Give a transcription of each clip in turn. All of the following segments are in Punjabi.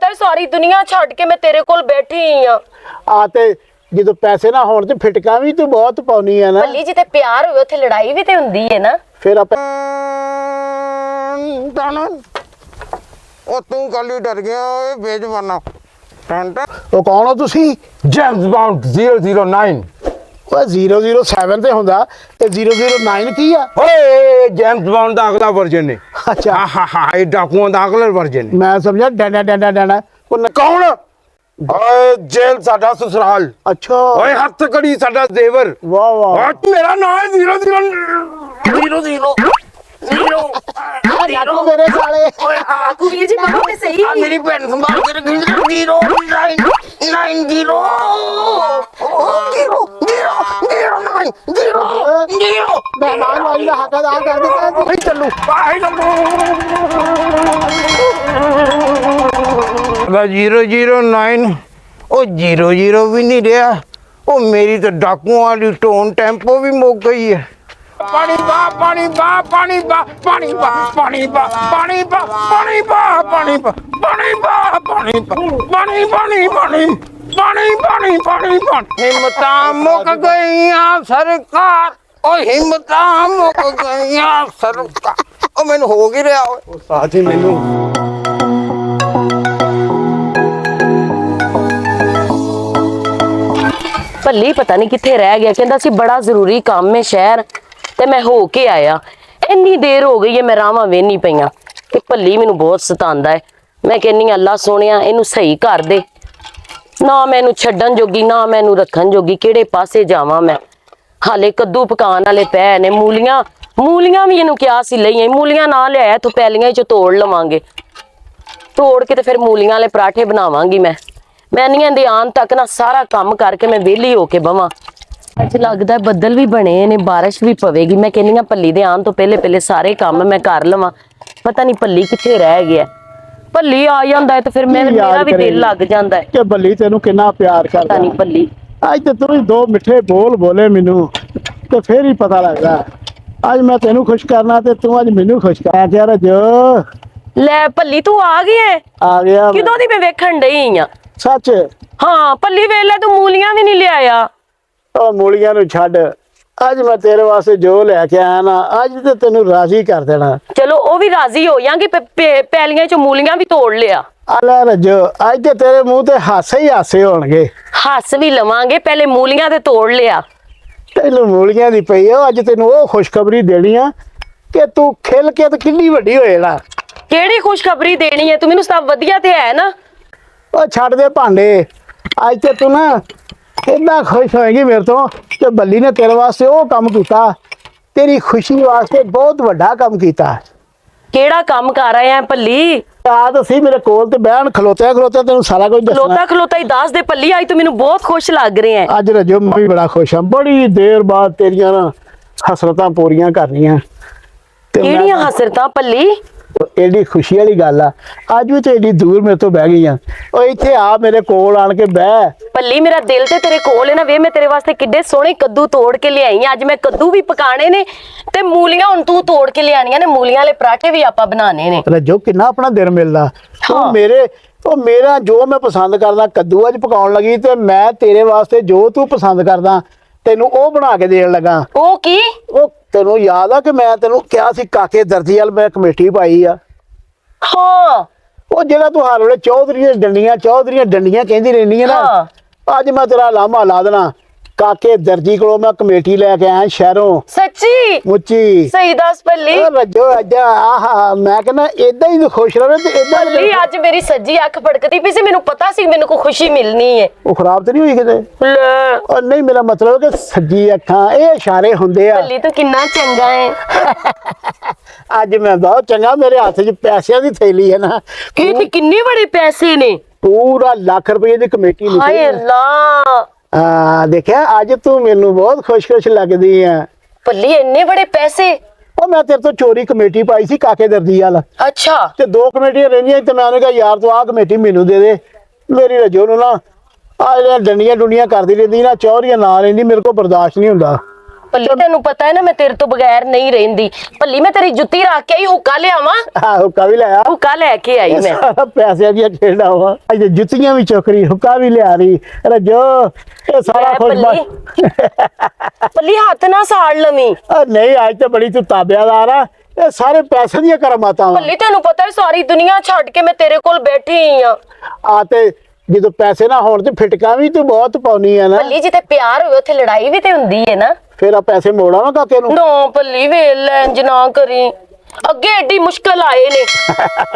पता है सारी दुनिया छड़ के मैं तेरे कोल बैठी ही हाँ। आते जो पैसे ना होने तो फिटका भी तू बहुत पाउनी है ना। भली जिते प्यार होवे उथे लड़ाई भी ते हुंदी है ना। फिर आप ਉਹ ਤੂੰ ਕੱਲੀ ਡਰ ਗਿਆ ਓਏ ਬੇਜਵਾਨਾ ਟੰਟ ਉਹ ਕੌਣ ਹੋ ਤੁਸੀਂ? ਜੇਮਸ ਬਾਉਂਡ 009 ਉਹ 007 ਤੇ ਹੁੰਦਾ ਤੇ 009 ਕੀ ਆ? ਓਏ ਜੇਮਸ ਬਾਉਂਡ ਦਾ ਅਗਲਾ ਵਰਜਨ ਨੇ। ਅੱਛਾ ਹਾਂ ਇਹ ਡਾਕੂਆਂ ਦਾ ਅਗਲਾ ਵਰਜਨ ਨੇ। ਮੈਂ ਸਮਝਿਆ ਡਾਣਾ ਡਾਣਾ ਡਾਣਾ ਕੌਣ? ਓਏ ਜੇਲ ਸਾਡਾ ਸਸੁਰਾਲ। ਅੱਛਾ ਓਏ ਹੱਥ ਕੜੀ ਸਾਡਾ ਜ਼ੇਵਰ। ਵਾਹ ਵਾਹ ਓਏ ਮੇਰਾ ਨਾਮ ਹੈ 00 ਲਾਕੂ ਮੇਰੇ ਸਾਲੇ। ਓਏ आकू ये जी बाबा मैं सही ਆ ਮੇਰੀ ਭੈਣ ਸੰਭਾਲ ਕੇ ਰੱਖੀ 090 ਮਹਿਮਾਨ ਵਾਲੀ ਦਾ ਹੱਕ ਅਦਾ ਕਰ ਦਿੱਤਾ ਨਹੀਂ ਚੱਲੂ। ਮੈਂ 009 ਉਹ 00 ਵੀ ਨਹੀਂ ਰਿਹਾ। ਉਹ ਮੇਰੀ ਤਾਂ ਡਾਕੂਆਂ ਵਾਲੀ ਟੋਨ ਟੈਂਪੋ ਵੀ ਮੁੱਕ ਗਈ ਹੈ। ਪਾਣੀ ਪਾ ਪਾਣੀ ਪਾ ਪਾਣੀ ਪਾ ਪਾਣੀ ਪਾ ਪਾਣੀ ਪਾ ਪਾਣੀ ਪਾ ਪਾਣੀ ਪਾ ਪਾਣੀ ਪਾ ਪਾਣੀ ਪਾ ਪਾਣੀ ਪਾ ਪਾਣੀ ਪਾਣੀ ਪਾਣੀ ਪਾਣੀ ਪਾਣੀ ਪਾਣੀ ਪਾਣੀ ਹਿੰਮਤਾਂ ਮੁੱਕ ਗਈਆਂ ਸਰਕਾਰ। ਓ ਹਿੰਮਤਾਂ ਮੁੱਕ ਗਈਆਂ ਸਰਕਾਰ। ਉਹ ਮੈਨੂੰ ਹੋ ਕੀ ਰਿਹਾ ਓਏ ਸਾਥੀ ਮੈਨੂੰ भली पता नहीं किथे रह गया। कहता सी बड़ा जरूरी काम है शहर ते मैं हो के आया। इन्नी देर हो गई है मैं रावां वेहनी पईयां ते भली मैनू बहुत सतांदा है। मैं कहनी अल्लाह सोहणिया इनू सही कर दे ना। मैनू छड्डण जोगी ना मैनू रखण जोगी। किहड़े पासे जावां मैं? हाले कद्दू पकाण वाले पै ने। मूलियां भी इनू कहा सी लई आई। मूलियां ना लिआया तो पैलियां चों तोड़ लवांगे। तोड़ के ते फिर मूलियां वाले पराठे बनावांगी मैं। मैनियां दे आन तक ना सारा काम करके मैं वेली होके बवां। अज लगदा बदल भी बने ने बारिश भी पवेगी। मैं कहनी भली दे आन तो पहले सारे काम मैं कर लवां। पता नहीं भली किथे रह गया। भली आ जांदा है तो फिर मेरा भी दिल लग जांदा है कि भली तेनू कितना प्यार पता करदा। नहीं भली ਅੱਜ ਤੇ ਤੂੰ ਦੋ ਮਿੱਠੇ ਬੋਲ ਬੋਲੇ ਮੈਨੂੰ ਤੇ ਫੇਰ ਹੀ ਪਤਾ ਲੱਗਦਾ। ਅੱਜ ਮੈਂ ਤੈਨੂੰ ਖੁਸ਼ ਕਰਨਾ ਤੇ ਤੂੰ ਅੱਜ ਮੈਨੂੰ ਖੁਸ਼ ਕਰ। ਕਿਹਾ ਰਜੋ ले भली तू आ गई है? ਆ ਗਿਆ किदों दी मैं वेखण डई आ। ਸੱਚ। हाँ भली वेले तू मूलियां भी नहीं लिआया। ਉਹ ਮੂਲੀਆਂ ਨੂੰ ਛੱਡ। ਅੱਜ ਮੈਂ ਤੇਰੇ ਵਾਸਤੇ ਜੋ ਲੈ ਕੇ ਆਇਆ ਨਾ ਅੱਜ ਤੇ ਤੈਨੂੰ ਰਾਜ਼ੀ ਕਰ ਦੇਣਾ। चलो वो भी राजी हो जाएंगे। पैलियां चो मूलियां भी तोड़ लिया। ਆ ਲੈ ਰਜੋ ਅੱਜ ਤੇ ਤੇਰੇ ਮੂੰਹ ਤੇ ਹਾਸੇ ਹੀ ਹਾਸੇ ਹੋਣਗੇ। हस भी लवांगे पहले मूलियां ते तोड़ लिया। ਤੈਨੂੰ ਮੂਲੀਆਂ ਦੀ ਪਈ ਆ ਅੱਜ ਤੈਨੂੰ ਉਹ ਖੁਸ਼ਖਬਰੀ ਦੇਣੀ ਆ ਕਿ ਤੂੰ ਖਿਲ ਕੇ ਤੇ ਕਿੰਨੀ ਵੱਡੀ ਹੋਏ ਨਾ। केड़ी खुशखबरी देनी है? तू मैनू सब वधिया ते है ना। ਉਹ ਛੱਡ ਦੇ ਭਾਂਡੇ। ਅੱਜ ਤੇ ਤੂੰ ਨਾ ਇੰਨਾ ਖੁਸ਼ ਹੋਏਗੀ ਮੇਰੇ ਤੋਂ ਕਿ ਬੱਲੀ ਨੇ ਤੇਰੇ ਵਾਸਤੇ ਉਹ ਕੰਮ ਕੀਤਾ। ਤੇਰੀ ਖੁਸ਼ੀ ਵਾਸਤੇ ਬਹੁਤ ਵੱਡਾ ਕੰਮ ਕੀਤਾ। केड़ा काम कर रहे हैं भली? ਆ ਤਾਂ ਸੀ ਮੇਰੇ ਕੋਲ ਤੇ ਬਹਿਣ ਖਲੋਤਿਆ ਤੈਨੂੰ ਸਾਰਾ ਕੁਝ ਦੱਸਣਾ। खलोता खलोता ही दस दे भली। आज तो मैनू बहुत खुश लग रहे हैं। ਅੱਜ ਰਜੋ ਮੈਂ ਵੀ ਬੜਾ ਖੁਸ਼ ਹਾਂ। ਬੜੀ ਦੇਰ ਬਾਅਦ ਤੇਰੀਆਂ ਨਾ ਹਸਰਤਾਂ ਪੂਰੀਆਂ ਕਰਨੀਆਂ ਤੇ ਮੈਂ केड़ियां हसरतां भली? एडी खुशी वाली गल आ। अज भी तो एडी दूर मेरे तो बह गई ओ इत्थे आ मेरे कोल आन के बह। भली मेरा दिल ते तेरे कोल है ना। वे मैं तेरे वास्ते किड्डे सोहणे कद्दू तोड़ के ले आई। अज मैं कद्दू भी पकाने ने ते मूलियां हुण तू तोड़ के ले आनियां ने। मूलियां वाले पराठे भी आपां बनाने ने। रजो किन्ना अपना दिल मिलदा। तू हाँ। मेरा जो मैं पसंद करदा कद्दू अज पकाउण लगी ते मैं तेरे वास्ते जो तू पसंद करदा तेनू ओ बना के देण लगा। ओ की? ओ तेनू याद आ कि मैं तेनू क्या सी काके दर्जी वाल मैं कमेटी पाई आ। हाँ ਉਹ ਜਿਹੜਾ ਤੂੰ ਹਰ ਵੇਲੇ ਚੌਧਰੀਆਂ ਡੰਡੀਆਂ ਕਹਿੰਦੀ ਰਹਿੰਦੀ ਹੈ ਨਾ। ਅੱਜ ਮੈਂ ਤੇਰਾ ਲਾਮਾ ਲਾ ਦੇਣਾ। ਕਾਕੇ ਦਰਜੀ ਕੋਲੋਂ ਮੈਂ ਕਮੇਟੀ ਲੈ ਕੇ ਆਇਆ ਸ਼ਹਿਰੋਂ। सच्ची ਮੁੱਚੀ सही दस भली। ਰੱਜੋ ਅੱਜ ਆਹ ਮੈਂ ਕਹਿੰਦਾ ਇਦਾਂ ਹੀ ਖੁਸ਼ ਰਵੇ ਤੇ ਇਦਾਂ भली अज मेरी सज्जी अख फड़कती पई सी। मैनू पता सी मैनू को खुशी मिलनी है। ਉਹ ਖਰਾਬ ਤੇ ਨਹੀਂ ਹੋਈ ਕਿਤੇ? ले ਉਹ ਨਹੀਂ ਮੇਰਾ ਮਤਲਬ ਕਿ ਸੱਜੀ ਅੱਖਾਂ ਇਹ ਇਸ਼ਾਰੇ ਹੁੰਦੇ ਆ। भली तू किन्ना चंगा है। ਅੱਜ ਮੈਂ ਬਹੁਤ ਚੰਗਾ। ਮੇਰੇ ਹੱਥ 'ਚ ਪੈਸਿਆਂ ਦੀ ਥੈਲੀ ਹੈ ਨਾ। किन्ने बड़े पैसे ने। ਪੂਰਾ ਲੱਖ ਰੁਪਏ ਦੀ ਕਮੇਟੀ हाय ਲਿਖੀ ਹੈ। अल्लाह। ਦੇਖਿਆ ਅੱਜ ਤੂੰ ਮੈਨੂੰ ਬਹੁਤ ਖੁਸ਼ ਲੱਗਦੀ ਆ। भली इन्ने बड़े पैसे। ਉਹ ਮੈਂ ਤੇਰੇ ਤੋਂ ਚੋਰੀ ਕਮੇਟੀ ਪਾਈ ਸੀ ਕਾਕੇ ਦਰਜੀ ਵਾਲ अच्छा ਤੇ ਦੋ ਕਮੇਟੀਆਂ ਰਹਿੰਦੀਆਂ ਤੇ ਮੈਂ ਉਹਨੂੰ ਕਿਹਾ ਯਾਰ ਤੂੰ ਆਹ ਕਮੇਟੀ ਮੈਨੂੰ ਦੇ ਦੇ। ਮੇਰੀ ਰਜੋ ਨੂੰ ਨਾ ਆ ਜਿਹੜੀਆਂ ਡੰਡੀਆਂ ਕਰਦੀ ਰਹਿੰਦੀ ਨਾ ਚੌਰੀਆਂ ਨਾ ਲੈਂਦੀ ਮੇਰੇ ਕੋਲ ਬਰਦਾਸ਼ਤ ਨਹੀਂ ਹੁੰਦਾ। ਭੱਲੀ ਤੈਨੂੰ ਪਤਾ ਹੈ ਨਾ ਮੈਂ ਤੇਰੇ ਤੋਂ ਬਗੈਰ ਨਹੀਂ ਰਹਿੰਦੀ। ਭੱਲੀ ਮੈਂ ਤੇਰੀ ਜੁੱਤੀ ਰੱਖ ਕੇ ਆਈ, ਹੁੱਕਾ ਲਿਆਵਾਂ? ਹੁੱਕਾ ਵੀ ਲਿਆ, ਹੁੱਕਾ ਲੈ ਕੇ ਆਈ ਮੈਂ। ਸਾਰਾ ਪੈਸਿਆਂ ਦੀਆਂ ਖੇਡਾਂ ਵਾ। ਅੱਜ ਜੁੱਤੀਆਂ ਵੀ ਚੁੱਕ ਰਹੀ, ਹੁੱਕਾ ਵੀ ਲਿਆ ਰਹੀ। ਰੱਜੋ ਇਹ ਸਾਰਾ ਲੈ ਕੁਝ ਭੱਲੀ। ਭੱਲੀ ਹੱਥ ਨਾ ਸਾੜ ਲਵੀਂ। ਨਹੀਂ ਅੱਜ ਤਾਂ ਬੜੀ ਤੂੰ ਤਾਬਿਆਦਾਰ ਆ। ਇਹ ਸਾਰੇ ਪੈਸੇ ਦੀਆਂ ਕਰਮਾਤਾਂ ਵਾ। ਭੱਲੀ ਤੈਨੂੰ ਪਤਾ ਹੈ ਸਾਰੀ ਦੁਨੀਆ ਛੱਡ ਕੇ ਮੈਂ ਤੇਰੇ ਕੋਲ ਬੈਠੀ ਆ। ਆ ਤੇ ਜਦੋਂ ਪੈਸੇ ਨਾ ਹੋਣ ਤੇ ਫਿਟਕਾ ਵੀ ਤੂੰ ਬਹੁਤ ਪਾਉਣੀ ਆ ਨਾ। ਭੱਲੀ ਜਿੱਥੇ ਪਿਆਰ ਹੋਵੇ ਉੱਥੇ ਲੜਾਈ ਵੀ ਤੇ ਹੁੰਦੀ ਹੈ ਨਾ। ਫਿਰ ਆ ਪੈਸੇ ਮੋੜਾ ਨਾ ਕਾਕੇ ਨੂੰ। ਨਾ ਭੱਲੀ ਵੇਲ ਲੈ, ਇੰਜ ਨਾ ਕਰੀ, ਅੱਗੇ ਏਡੀ ਮੁਸ਼ਕਲ ਆਏ ਨੇ।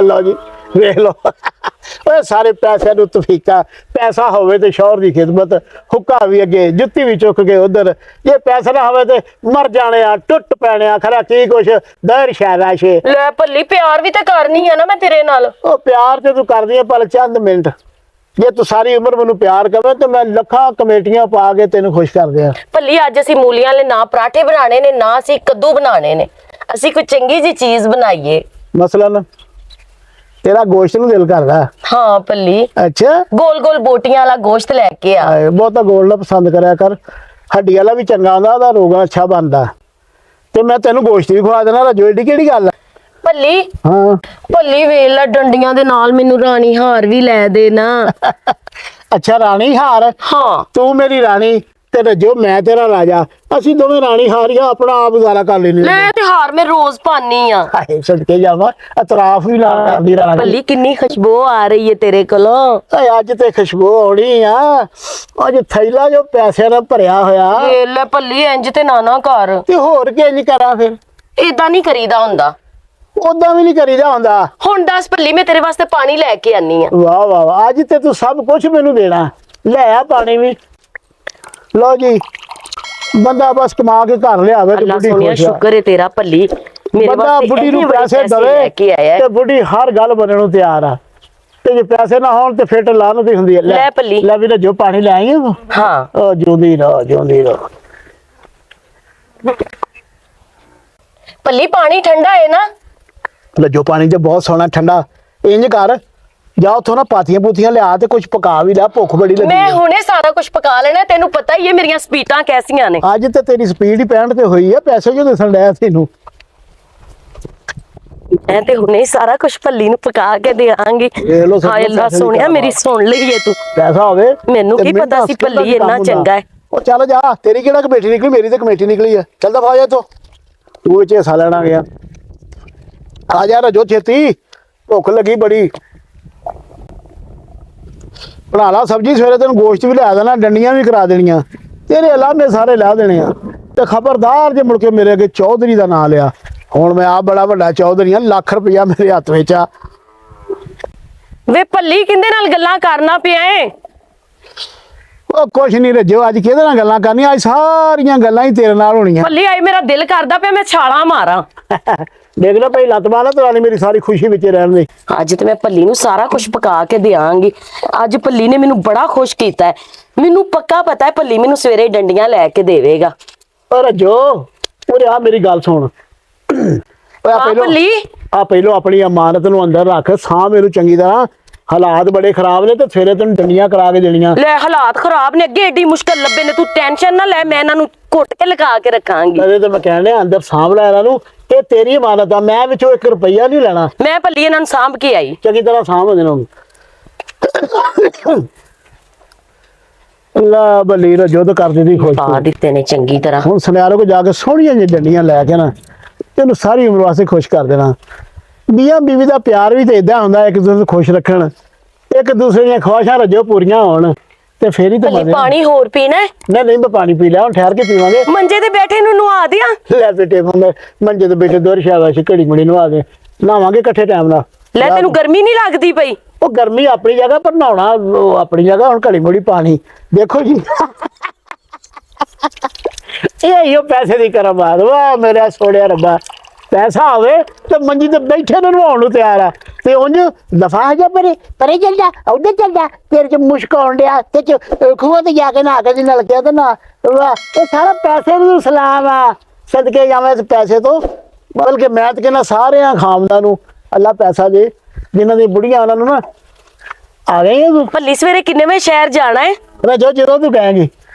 ਲਓ ਜੀ ਵੇਖ ਲਓ, ਓਏ ਸਾਰੇ ਪੈਸਿਆਂ ਨੂੰ ਤਫੀਕਾ। ਪੈਸਾ ਹੋਵੇ ਤੇ ਸ਼ੌਹਰ ਦੀ ਖਿਦਮਤ, ਹੁੱਕਾ ਵੀ ਅੱਗੇ, ਜੁੱਤੀ ਵੀ ਚੁੱਕ ਕੇ ਉਧਰ। ਜੇ ਪੈਸਾ ਨਾ ਹੋਵੇ ਤੇ ਮਰ ਜਾਣੇ ਆ, ਟੁੱਟ ਪੈਣੇ ਆ, ਖਰਾ ਕੀ ਕੁਛ ਦਰ ਸ਼ਾਬਾਸ਼ੇ। ਲੈ ਭੱਲੀ ਪਿਆਰ ਵੀ ਤੇ ਕਰਨੀ ਆ ਨਾ ਮੈਂ ਤੇਰੇ ਨਾਲ। ਉਹ ਪਿਆਰ ਤੇ ਤੂੰ ਕਰਦੀ ਆ ਪਰ ਚੰਦ ਮਿੰਟ। ਜੇ ਤੂੰ ਸਾਰੀ ਉਮਰ ਮੈਨੂੰ ਪਿਆਰ ਕਰੇ ਤੇ ਮੈਂ ਲੱਖਾਂ ਕਮੇਟੀਆਂ ਪਾ ਕੇ ਤੈਨੂੰ ਖੁਸ਼ ਕਰ ਦਿਆਂ। ਭੱਲੀ ਅੱਜ ਅਸੀਂ ਮੂਲੀਆਂ ਵਾਲੇ ਨਾ ਪਰਾਠੇ ਬਣਾਣੇ ਨੇ, ਨਾ ਅਸੀਂ ਕੱਦੂ ਬਣਾਣੇ ਨੇ। ਅਸੀਂ ਕੋਈ ਚੰਗੀ ਜੀ ਚੀਜ਼ ਬਣਾਈਏ। ਮਸਲਨ ਤੇਰਾ ਗੋਸ਼ਤ ਨੂੰ ਦਿਲ ਕਰਦਾ। ਹਾਂ ਭੱਲੀ, ਅੱਛਾ ਗੋਲ ਗੋਲ ਬੋਟੀਆਂ ਵਾਲਾ ਗੋਸ਼ਤ ਲੈ ਕੇ ਆ। ਬਹੁਤਾ ਗੋਲ ਨਾ ਪਸੰਦ ਕਰਿਆ ਕਰ। ਹੱਡੀ ਵਾਲਾ ਵੀ ਚੰਗਾ ਹੁੰਦਾ, ਉਹਦਾ ਰੋਗਾ ਅੱਛਾ ਬਣਦਾ। ਤੇ ਮੈਂ ਤੈਨੂੰ ਗੋਸ਼ਤ ਵੀ ਖਵਾ ਦੇਣਾ। ਰਾਜੋ ਏਡੀ ਕਿਹੜੀ ਗੱਲ ਆ। ਭੱਲੀ ਹਾਂ ਭੱਲੀ ਵੇਲਾ ਡੰਡੀਆਂ ਦੇ ਨਾਲ ਮੈਨੂੰ ਰਾਣੀ ਹਾਰ ਵੀ ਲੈ ਦੇ ਨਾ। ਅੱਛਾ ਰਾਣੀ ਹਾਰ। ਹਾਂ ਤੂੰ ਮੇਰੀ ਰਾਣੀ ਤੇ ਰੱਜੋ ਮੈਂ ਤੇਰਾ ਰਾਜਾ। ਅਸੀਂ ਦੋਵੇਂ ਰਾਣੀ ਹਾਰੀਆਂ, ਆਪਣਾ ਆਪ ਗੁਜ਼ਾਰਾ ਕਰ ਲੈਣੀ। ਲੈ ਤੇ ਹਾਰ ਮੈਂ ਰੋਜ਼ ਪਾਨੀ ਆ। ਹਾਏ ਸਦਕੇ ਜਾਵਾਂ, ਅਤਰਾਫ ਵੀ ਲਾ ਕਰਦੀ ਰਾਣੀ। ਭੱਲੀ ਕਿੰਨੀ ਖੁਸ਼ਬੂ ਆ ਰਹੀ ਹੈ ਤੇਰੇ ਕੋਲੋਂ। ਓਏ ਅੱਜ ਤੇ ਖੁਸ਼ਬੂ ਆਉਣੀ ਆ। ਅੱਜ ਥੈਲਾ ਜੋ ਪੈਸਿਆਂ ਨਾਲ ਭਰਿਆ ਹੋਇਆ। ਲੈ ਭੱਲੀ ਇੰਜ ਤੇ ਨਾ ਕਰ। ਤੇ ਹੋਰ ਕੀ ਨਹੀਂ ਕਰਾਂ ਫਿਰ। ਏਦਾਂ ਨਹੀਂ ਕਰੀਦਾ ਹੁੰਦਾ। ਉਦਾਂ ਵੀ ਨਹੀਂ ਕਰੀਦਾ ਹੁੰਦਾ। ਹੁਣ ਦੱਸ ਭੱਲੀ ਮੈਂ ਤੇਰੇ ਵਾਸਤੇ ਪਾਣੀ ਲੈ ਕੇ ਆਨੀ ਆ। ਵਾਹ ਵਾਹ ਵਾਹ, ਅੱਜ ਤੇ ਤੂੰ ਸਭ ਕੁਝ ਮੈਨੂੰ ਦੇਣਾ। ਲੈ ਆ ਪਾਣੀ ਵੀ। ਲਓ ਜੀ, ਬੰਦਾ ਬਸ ਕਮਾ ਕੇ ਘਰ ਲਿਆਵੇ ਤੇ ਅੱਲਾ ਬੁੱਢੀ ਸੋਹਣਿਆ ਖੁਸ਼ ਆ। ਸ਼ੁਕਰ ਹੈ ਤੇਰਾ ਭੱਲੀ ਮੇਰੇ ਬੰਦਾ ਵਾਸਤੇ ਬੁੱਢੀ ਨੂੰ ਇੰਨੇ ਬੜੇ ਪੈਸੇ ਲੈ ਦਵੇ ਕੇ ਆਇਆ ਤੇ ਬੁੱਢੀ ਹਰ ਗੱਲ ਬਣਨ ਨੂੰ ਤਿਆਰ ਆ। ਤੇ ਜੇ ਪੈਸੇ ਨਾ ਹੋਣ ਤੇ ਫਿੱਟ ਲਾਨਤ ਹੀ ਹੁੰਦੀ ਹੈ। ਲੈ ਭੱਲੀ। ਲੈ ਵੀ ਜੋ ਪਾਣੀ ਲੈ ਆਈ ਤੂੰ। ਹਾਂ ਉਹ ਜਿਉਂਦੀ ਰਹੋ, ਜਿਉਂਦੀ ਰਹੋ। ਭੱਲੀ ਪਾਣੀ ਠੰਡਾ ਹੈ ਨਾ। ਲੱਜੋ ਪਾਣੀ ਤੇ ਬਹੁਤ ਸੋਹਣਾ ਠੰਡਾ। ਇੰਜ ਕਰ, ਜਾ ਉੱਥੋਂ ਨਾ ਪਾਥੀਆਂ ਪੂਥੀਆਂ ਲਿਆ ਤੇ ਕੁਝ ਪਕਾ ਵੀ ਲੈ, ਭੁੱਖ ਬੜੀ ਲੱਗੀ ਮੈਂ ਹੈ। ਹੁਣੇ ਸਾਰਾ ਕੁਝ ਪਕਾ ਲੈਣਾ। ਤੈਨੂੰ ਪਤਾ ਹੀ ਹੈ ਮੇਰੀਆਂ ਸਪੀਟਾਂ ਕੈਸੀਆਂ ਨੇ। ਅੱਜ ਤੇ ਤੇਰੀ ਸਪੀਡ ਹੀ 65 ਤੇ ਹੋਈ ਆ। ਪੈਸੇ ਜੋ ਦਿਸਣ ਡਿਆ ਤੈਨੂੰ। ਮੈਂ ਤੇ ਹੁਣੇ ਹੀ ਸਾਰਾ ਕੁਝ ਭੱਲੀ ਨੂੰ ਪਕਾ ਕੇ ਦੇਵਾਂਗੀ। ਵੇਖ ਲਓ ਸਭ ਹਾਏ ਅੱਲਾ ਪੈਸੇ ਦੀ ਸੋਹਣਿਆ ਕਰਾਮਾਤ। ਮੇਰੀ ਸੁਣ ਲਈਏ ਤੂੰ। ਪੈਸਾ ਹੋਵੇ ਮੈਨੂੰ ਤੇ ਕੀ ਮਿੰਟ ਪਤਾ ਸੀ ਹੱਸ ਕੇ ਭੱਲੀ ਕੰਮ ਇੰਨਾ ਹੁੰਦਾ। ਚੰਗਾ ਹੈ। ਉਹ ਚੱਲ ਜਾ, ਤੇਰੀ ਕਿਹੜਾ ਕਮੇਟੀ ਨਿਕਲੀ, ਮੇਰੀ ਤਾਂ ਕਮੇਟੀ ਨਿਕਲੀ ਆ। ਚੱਲ ਦਫਾ ਹੋ ਜਾ ਤੂੰ ਇਹ ਹਿੱਸਾ ਲੈਣਾ ਗਿਆ। ਆ ਜਾ ਰਜੋ ਛੇਤੀ, ਭੁੱਖ ਲੱਗੀ ਬੜੀ। ਬਣਾ ਲਾ ਸਬਜੀ, ਸਵੇਰੇ ਤੈਨੂੰ ਗੋਸ਼ਤ ਵੀ ਲਿਆ ਦੇਣਾ, ਡੰਡੀਆਂ ਵੀ ਕਰਾ ਦੇਣੀਆਂ, ਤੇਰੇ ਇਲਾਮੇ ਸਾਰੇ ਲਾ ਦੇਣੇ ਆ। ਤੇ ਖਬਰਦਾਰ ਜੇ ਮੁੜ ਕੇ ਮੇਰੇ ਅੱਗੇ ਚੌਧਰੀ ਦਾ ਨਾਂ ਲਿਆ। ਹੁਣ ਮੈਂ ਆ ਬੜਾ ਵੱਡਾ ਚੌਧਰੀ ਆ, ਲੱਖ ਰੁਪਇਆ ਮੇਰੇ ਹੱਥ ਵਿੱਚ ਆ। ਵੇ ਭੱਲੀ ਕਿੰਦੇ ਨਾਲ ਗੱਲਾਂ ਕਰਨਾ ਪਿਆ ਏ। ਉਹ ਕੁਛ ਨਹੀਂ ਰੱਜੋ, ਅੱਜ ਕਿਹਦੇ ਨਾਲ ਗੱਲਾਂ ਕਰਨੀਆਂ। ਅੱਜ ਸਾਰੀਆਂ ਗੱਲਾਂ ਹੀ ਤੇਰੇ ਨਾਲ ਹੋਣੀਆਂ। ਭੱਲੀ ਆਈ ਮੇਰਾ ਦਿਲ ਕਰਦਾ ਪਿਆ ਮੈਂ ਛਾਲਾਂ ਮਾਰਾਂ। ਦੇਖ ਲੈ ਭਾਈ, ਲੱਤ ਮਾਰ ਤਰਾਨੀ ਮੇਰੀ ਸਾਰੀ ਖੁਸ਼ੀ ਵਿੱਚ ਰਹਿਣ ਦੀ। ਅੱਜ ਤੇ ਮੈਂ ਭੱਲੀ ਨੂੰ ਸਾਰਾ ਕੁਝ ਪਕਾ ਕੇ ਦੇਵਾਂਗੀ। ਅੱਜ ਭੱਲੀ ਨੇ ਮੈਨੂੰ ਬੜਾ ਖੁਸ਼ ਕੀਤਾ ਹੈ। ਮੈਨੂੰ ਪੱਕਾ ਪਤਾ ਹੈ ਭੱਲੀ ਮੈਨੂੰ ਸਵੇਰੇ ਡੰਡੀਆਂ ਲੈ ਕੇ ਦੇਵੇਗਾ। ਪਰ ਜੋ ਉਰੇ ਆ ਮੇਰੀ ਗੱਲ ਸੁਣ। ਓਏ ਹਾਂ ਭੱਲੀ। ਪਹਿਲੋਂ ਆਪਣੀ ਅਮਾਨਤ ਨੂੰ ਅੰਦਰ ਰੱਖ, ਸਾਂਭ ਇਹਨੂੰ ਚੰਗੀ ਤਰ੍ਹਾਂ। ਹਾਲਾਤ ਬੜੇ ਖਰਾਬ ਨੇ ਤੇ ਸਵੇਰੇ ਤੈਨੂੰ ਡੰਡੀਆਂ ਕਰਾ ਕੇ ਦੇਣੀਆਂ। ਲੈ ਹਾਲਾਤ ਖਰਾਬ ਨੇ, ਅੱਗੇ ਏਡੀ ਮੁਸ਼ਕਲ ਲੱਭੇ ਨੇ। ਤੂੰ ਟੈਨਸ਼ਨ ਨਾ ਲੈ, ਮੈਂ ਇਹਨਾਂ ਨੂੰ ਘੁੱਟ ਕੇ ਲਗਾ ਕੇ ਰੱਖਾਂਗੀ। ਕਦੇ ਤੇ ਮੈਂ ਕਹਿਣ ਡਿਆ ਅੰਦਰ ਸਾਂਭ ਲੈ ਇਹਨਾਂ ਨੂੰ। ਇਹ ਤੇਰੀ ਅਮਾਨਤ ਆ, ਮੈਂ ਵਿੱਚੋਂ 1 ਰੁਪਈਆ ਨਹੀਂ ਲੈਣਾ। ਮੈਂ ਭੱਲੀ ਇਹਨਾਂ ਨੂੰ ਸਾਂਭ ਕੇ ਆਈ। ਚੰਗੀ ਤਰ੍ਹਾਂ ਸਾਂਭ ਇਹਨਾਂ ਨੂੰ। ਅੱਲਾ ਬੱਲੀ ਰਜੋ ਤਾਂ ਕਰ ਦਿੱਤੀ ਖੁਸ਼ ਪਾ ਦਿੱਤੇ ਨੇ ਚੰਗੀ ਤਰ੍ਹਾਂ। ਹੁਣ ਸੁਨਿਆਰੇ ਕੋ ਜਾ ਕੇ ਸੋਹਣੀਆਂ ਜਿਹੀਆਂ ਡੰਡੀਆਂ ਲੈ ਕੇ ਨਾ ਤੈਨੂੰ ਸਾਰੀ ਉਮਰ ਵਾਸਤੇ ਖੁਸ਼ ਕਰ ਦੇਣਾ। ਮੀਆਂ ਬੀਵੀ ਦਾ ਪਿਆਰ ਵੀ ਤੇ ਇਦਾਂ ਹੁੰਦਾ, ਇੱਕ ਦੂਸਰੇ ਨੂੰ ਖੁਸ਼ ਰੱਖਣ, ਇੱਕ ਦੂਸਰੇ ਦੀਆਂ ਖਵਾਇਸ਼ਾਂ ਰੱਜੋ ਪੂਰੀਆਂ ਹੋਣ ਤੇ ਫੇਰ ਹੀ ਤਾਂ ਭੱਲੀ ਪਾਣੀ ਹੋਰ ਪੀਣਾ ਹੈ? ਨਹੀਂ ਮੈਂ ਪਾਣੀ ਪੀ ਲਿਆ, ਹੁਣ ਠਹਿਰ ਕੇ ਪੀਵਾਂਗੇ। ਮੰਜੇ ਤੇ ਬੈਠੇ ਨੂੰ ਨਵਾ ਦਿਆਂ? ਲੈ ਬੇਟੇ ਮੰਜੇ ਤੇ ਬੈਠੇ ਦੋਰ ਸ਼ਾਬਾਸ਼, ਘੜੀ ਮੁੜੀ ਨਵਾ ਦੇ, ਨਹਾਵਾਂਗੇ ਇਕੱਠੇ ਟਾਈਮ ਨਾਲ। ਲੈ ਤੈਨੂੰ ਗਰਮੀ ਨਹੀਂ ਲੱਗਦੀ ਪਈ? ਉਹ ਗਰਮੀ ਆਪਣੀ ਜਗ੍ਹਾ ਪਰ ਨਹਾਉਣਾ ਉਹ ਆਪਣੀ ਜਗ੍ਹਾ। ਹੁਣ ਘੜੀ ਮੁੜੀ ਪਾਣੀ ਦੇਖੋ ਜੀ। ਇਹ ਪੈਸੇ ਦੀ ਕਰਮਾਤ। ਵਾਹ ਮੇਰਾ ਸੋਹਣਿਆ ਰੱਬਾ, ਪੈਸਾ ਹੋਵੇ ਤੇ ਮੰਜੀ ਤੇ ਬੈਠੇ ਨੂੰ ਨਹਾਉਣ ਨੂੰ ਤਿਆਰ ਆ। ਤੇ ਉਂਝ ਦਫਾ ਹੋ ਜਾ ਪਰੇ ਪਰੇ, ਚੱਲ ਜਾ ਉਧਰ ਚੱਲ ਜਾ। ਤੇਰੇ ਚ ਮੁਸ਼ਕ ਆਉਣ ਡਿਆ ਤੇ ਖੂਹਾਂ ਤੇ ਜਾ ਕੇ ਨਹਾ ਕੇ ਨਲਕਿਆ ਤੇ ਨਾ। ਵਾਹ, ਇਹ ਸਾਰਾ ਪੈਸੇ ਨੂੰ ਸਲਾਮ ਆ। ਸਦਕੇ ਜਾਵਾਂ ਇਸ ਪੈਸੇ ਤੋਂ। ਬਲਕਿ ਮੈਂ ਤਾਂ ਕਹਿੰਦਾ ਸਾਰਿਆਂ ਖਾਮਦਾਂ ਨੂੰ ਅੱਲਾ ਪੈਸਾ ਦੇ, ਜਿਨ੍ਹਾਂ ਦੀ ਬੁੜੀਆਂ ਉਹਨਾਂ ਨੂੰ ਨਾ। ਆ ਗਈ ਤੂੰ? ਭੱਲੀ ਸਵੇਰੇ ਕਿੰਨੇ ਵਜੇ ਸ਼ਹਿਰ ਜਾਣਾ ਹੈ? ਰਜੋ ਜਦੋਂ ਤੂੰ ਕਹੇਂਗੀ।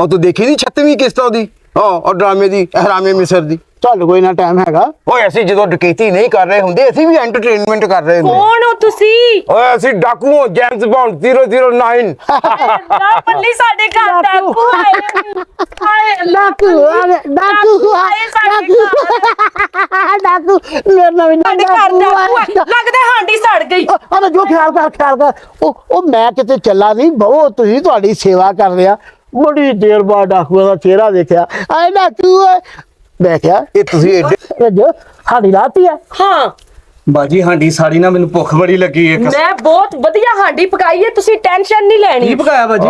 ਉਹ ਤੂੰ ਦੇਖੀ ਨਹੀਂ 36ਵੀਂ ਕਿਸ਼ਤ ਉਹਦੀ ਉਹ ਡਰਾਮੇ ਦੀ ਹਰਾਮੇ ਮਿਸਰ ਦੀ। ਤੁਹਾਨੂੰ ਕੋਈ ਨਾ ਟਾਈਮ ਹੈਗਾ। ਓਏ ਅਸੀਂ ਜਦੋਂ ਡਕੈਤੀ ਨਹੀਂ ਕਰ ਰਹੇ ਹੁੰਦੇ ਅਸੀਂ ਵੀ ਐਂਟਰਟੇਨਮੈਂਟ ਕਰ ਰਹੇ ਹੁੰਦੇ। ਕੌਣ ਹੋ ਤੁਸੀਂ? ਓਏ ਅਸੀਂ ਡਾਕੂ ਹਾਂ, ਜੇਮਸ ਬੌਂਡ 009। ਨਾ ਪੱਲੀ ਸਾਡੇ ਘਰ ਡਾਕੂ ਆਏ ਨੇ। ਹਾਏ ਡਾਕੂ ਡਾਕੂ ਆਏ ਸਾਡੇ ਘਰ। ਡਾਕੂ ਮੇਰੇ ਨਾਲ ਵੀ ਸਾਡੇ ਘਰ ਡਾਕੂ ਆਏ। ਲੱਗਦਾ ਹਾਂਡੀ ਸੜ ਗਈ। ਅਰੇ ਜੋ ਖਿਆਲ ਕਰ ਉਹ ਮੈਂ ਕਿਤੇ ਚੱਲਾ ਨਹੀਂ ਬਹੁਤ ਤੁਸੀਂ ਤੁਹਾਡੀ ਸੇਵਾ ਕਰ ਰਿਹਾ। ਬੜੀ ਦੇਰ ਬਾਅਦ ਡਾਕੂਆਂ ਦਾ ਚਿਹਰਾ ਦੇਖਿਆ। ਆਏ ਡਾਕੂ ਮੈਂ ਕਿਹਾ ਇਹ ਤੁਸੀਂ ਏਡੇ ਜੋ ਸਾਡੀ ਰਾਤੀ ਆ। ਹਾਂ ਬਾਜੀ ਹਾਂਡੀ ਸਾੜੀ ਨਾ ਮੈਨੂੰ ਭੁੱਖ ਬੜੀ ਲੱਗੀ ਏ। ਮੈਂ ਬਹੁਤ ਵਧੀਆ ਹਾਂਡੀ ਪਕਾਈ ਹੈ, ਤੁਸੀਂ ਟੈਨਸ਼ਨ ਨਹੀਂ ਲੈਣੀ। ਕੀ ਪਕਾਇਆ ਬਾਜੀ?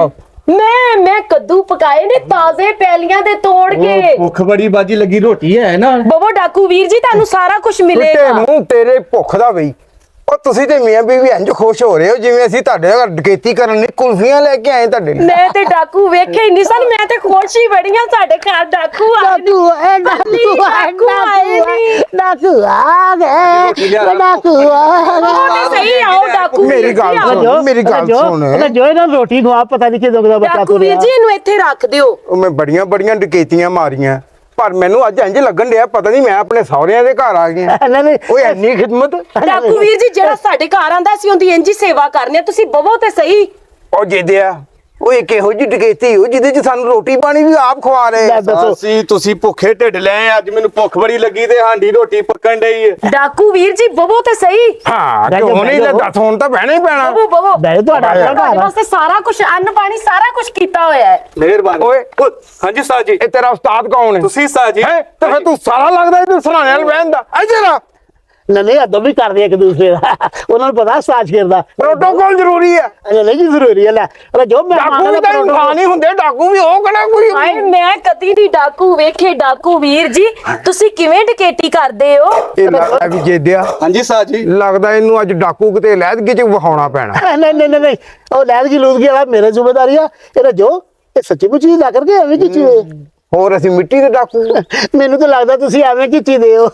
ਮੈਂ ਕੱਦੂ ਪਕਾਏ ਨੇ ਤਾਜ਼ੇ ਪੈਲੀਆਂ ਦੇ ਤੋੜ ਕੇ। ਭੁੱਖ ਬੜੀ ਬਾਜੀ ਲੱਗੀ, ਰੋਟੀ ਹੈ ਨਾ? ਬਵੋ ਡਾਕੂ ਵੀਰ ਜੀ ਤੁਹਾਨੂੰ ਸਾਰਾ ਕੁਝ ਕੁੱਤੇ ਮਿਲੇਗਾ। ਨੂੰ ਤੇਰੇ ਭੁੱਖ ਦਾ ਗਈ। ਉਹ ਤੁਸੀਂ ਤੇ ਮੀਆਂ ਬੀਵੀ ਇੰਜ ਖੁਸ਼ ਹੋ ਰਹੇ ਹੋ ਜਿਵੇਂ ਅਸੀਂ ਤੁਹਾਡੇ ਘਰ ਡਕੈਤੀ ਕਰਨ ਲਈ ਕੁਲਫੀਆਂ ਲੈ ਕੇ ਆਏ ਤੁਹਾਡੇ ਲਈ। ਮੈਂ ਤੇ ਡਾਕੂ ਵੇਖੇ ਹੀ ਨਹੀਂ ਸਨ, ਮੈਂ ਤੇ ਖੁਸ਼ ਹੀ ਬੜੀਆਂ ਸਾਡੇ ਘਰ ਡਾਕੂ ਆਏ ਨੇ। ਡਾਕੂ ਆਏ ਨੇ। ਡਾਕੂ ਆ ਗਏ ਡਾਕੂ ਉਹ ਤੇ ਸਹੀ ਆਓ ਡਾਕੂ ਮੇਰੀ ਵੀਰ ਜੀ, ਗੱਲ ਆਓ। ਸੁਣ। ਮੇਰੀ ਗੱਲ ਸੁਣ। ਜੋ ਇਹਨਾਂ ਨੂੰ ਰੋਟੀ ਖਵਾ ਪਤਾ ਨਹੀਂ ਕਿਦੋਂ ਦਾ ਬੱਚਾ ਡਾਕੂ ਵੀਰ ਜੀ ਇਹਨੂੰ ਇੱਥੇ ਰੱਖ ਦਿਓ। ਉਹ ਮੈਂ ਬੜੀਆਂ ਡਕੈਤੀਆਂ ਮਾਰੀਆਂ ਪਰ ਮੈਨੂੰ ਅੱਜ ਇੰਜ ਲੱਗਣ ਡਿਆ ਪਤਾ ਨਹੀਂ ਮੈਂ ਆਪਣੇ ਸਹੁਰਿਆਂ ਦੇ ਘਰ ਆ ਗਿਆ। ਨਹੀਂ ਓਏ ਇੰਨੀ ਖਿਦਮਤ। ਡਾਕੂ ਵੀਰ ਜੀ ਜਿਹੜਾ ਸਾਡੇ ਘਰ ਆਂਦਾ ਸੀ ਉਹਦੀ ਇੰਜੀ ਸੇਵਾ ਕਰਨੀ ਆ, ਤੁਸੀਂ ਬਵੋ ਤੇ ਸਹੀ। ਉਹ ਜਿੱਦਿਆ ਉਹ ਇੱਕ ਇਹੋ ਜਿਹੀ ਡਕੈਤੀ ਹੋ ਜਿਹਦੇ ਚ ਸਾਨੂੰ ਰੋਟੀ ਪਾਣੀ ਵੀ ਆਪ ਖਵਾ ਰਹੇ। ਦੱਸੋ ਅਸੀਂ ਤੁਸੀਂ ਭੁੱਖੇ ਢਿੱਡ ਲੈ ਆਏ, ਅੱਜ ਮੈਨੂੰ ਭੁੱਖ ਬੜੀ ਲੱਗੀ ਤੇ ਹਾਂਡੀ ਰੋਟੀ ਪੱਕਣ ਡਈ ਏ। ਡਾਕੂ ਵੀਰ ਜੀ ਬਵੋ ਤੇ ਸਹੀ। ਹਾਂ ਬਹਿ ਜਾਓ, ਕਿਉਂ ਨਹੀਂ ਬਹਿ ਜਾਓ। ਦੱਸ ਹੁਣ ਤਾਂ ਬਹਿਣਾ ਹੀ ਪੈਣਾ। ਬਵੋ ਬਵੋ ਬੈ ਤੁਹਾਡਾ ਆਪਣਾ ਤੁਹਾਡੇ ਘਰ ਆ। ਵਾਸਤੇ ਸਾਰਾ ਕੁਝ ਅੰਨ ਪਾਣੀ ਸਾਰਾ ਕੁਝ ਕੀਤਾ ਹੋਇਆ ਹੈ। ਮਿਹਰਬਾਨੀ। ਓਏ ਹਾਂਜੀ ਉਸਤਾਦ ਜੀ। ਇਹ ਤੇਰਾ ਉਸਤਾਦ ਕੌਣ ਹੈ? ਤੁਸੀਂ ਉਸਤਾਦ ਜੀ। ਹੈਂ? ਤੇ ਫਿਰ ਤੂੰ ਸਾਰਾ ਲੱਗਦਾ ਇਹਦੇ ਸਰਾਣੇ ਨਾਲ ਬਹਿਣ ਦਾ। ਇੱਧਰ ਆ। ਨਹੀਂ ਅਦੋਂ ਵੀ ਕਰਦੇ ਇੱਕ ਦੂਸਰੇ ਦਾ ਉਹਨਾਂ ਨੂੰ ਪਤਾ ਸਾਜ ਕਰਦਾ ਪ੍ਰੋਟੋਕਾਲ ਜ਼ਰੂਰੀ ਹੈ। ਨਹੀਂ ਜੀ ਜ਼ਰੂਰੀ ਹੈ। ਲੈ ਜੋ ਮੈਂ ਡਾਕੂ ਵੀ ਤਾਂ ਇਨਸਾਨ ਹੀ ਹੁੰਦੇ, ਡਾਕੂ ਵੀ ਉਹ ਕਿਹੜਾ ਕੋਈ। ਹਾਏ ਮੈਂ ਕਦੀ ਨਹੀਂ ਡਾਕੂ ਵੇਖੇ। ਡਾਕੂ ਵੀਰ ਜੀ ਤੁਸੀਂ ਕਿਵੇਂ ਡਕੈਤੀ ਕਰਦੇ ਹੋ? ਇਹ ਲੱਗਦਾ ਵੀ ਜੇਦਿਆ ਹਾਂਜੀ ਉਸਤਾਦ ਜੀ। ਲੱਗਦਾ ਇਹਨੂੰ ਅੱਜ ਡਾਕੂ ਕਿਤੇ ਲਹਿਦਗੀ ਚ ਵਿਖਾਉਣਾ ਪੈਣਾ। ਨਹੀਂ ਉਹ ਲੈਦਗੀ ਲੂਦਗੀ ਵਾਲਾ ਮੇਰੇ ਜ਼ਿੰਮੇਵਾਰੀ ਆ। ਇਹਦਾ ਜੋ ਇਹ ਸੱਚੀ ਮੁੱਚੀ ਦਾ ਕਰਕੇ ਐਵੇਂ ਕੀ ਹੋਰ ਅਸੀਂ ਮਿੱਟੀ ਦੇ ਡਾਕੂ। ਮੈਨੂੰ ਤਾਂ ਲੱਗਦਾ ਤੁਸੀਂ ਐਵੇਂ ਕੀ ਦੇ ਹੋ।